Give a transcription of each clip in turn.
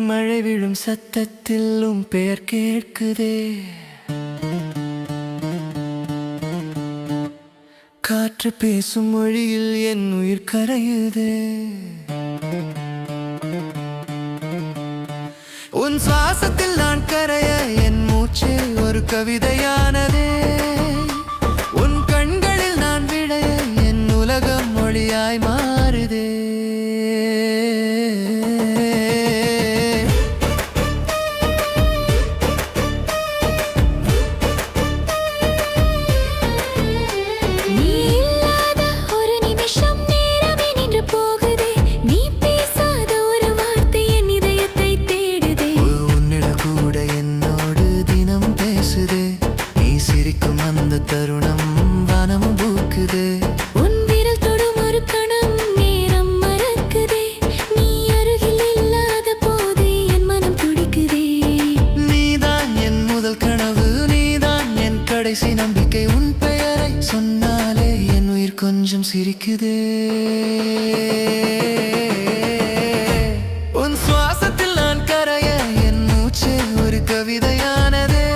மழை விழும் சத்தத்தில் பெயர் கேட்குதே, காற்று பேசும் மொழியில் என் உயிர் கரையுதே. உன் சுவாசத்தில் நான் கரைய என் மூச்சு ஒரு கவிதையானதே. உன் கண்களில் நான் விடைய என் உலகம் மொழியாய் மாறுதே. தருணம் வானம் பூக்குதே, உன் விரல் தொடும் ஒரு கணம் நேரம் மறக்குதே. நீ அருகில் இல்லாத போது என் மனம் துடிக்குதே. நீதான் என் முதல் கனவு, நீதான் என் கடைசி நம்பிக்கை. உன் பெயரை சொன்னாலே என் உயிர் கொஞ்சம் சிரிக்குதே. உன் சுவாசத்தில் நான் கரைய என் மூச்சு ஒரு கவிதையானதே.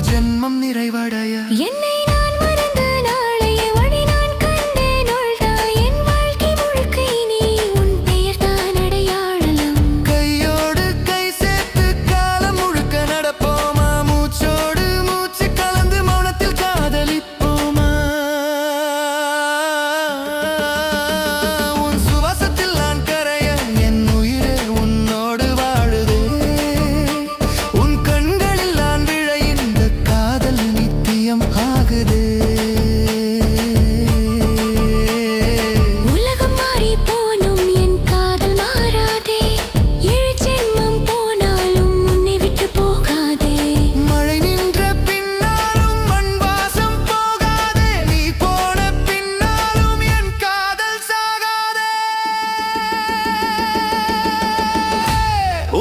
ஜென்மம் நிறைவடைய என்னை நான் மறந்த நாளை வழி நான் கண்டேன். என் வாழ்க்கை முழுக்க இனி உன் பெயர் தான் அடையாளம். கையோடு கை சேர்த்து காலம் முழுக்க நடப்போமா, மூச்சோடு மூச்சு கலந்து மௌனத்தில் காதலிப்போமா. உன் சுவாசத்தில் நான் கரைய என் உயிரே உன்னோடு வாழுதே. உன் கண்களில் நான் விழ இந்த காதல் நித்தியம் ஆகுதே. உலகம் மாறி போனும் என் காதல் மாறாதே. 7 ஜென்மம் போனாலும் உன்னை விட்டு போகாதே. மழை நின்ற பின்னாலும் மண் வாசம் போகாதே. நீ போன பின்னாலும் என் காதல் சாகாதே.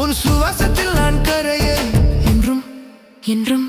உன் சுவாசத்தில் நான் கரைய என்றும் என்றும்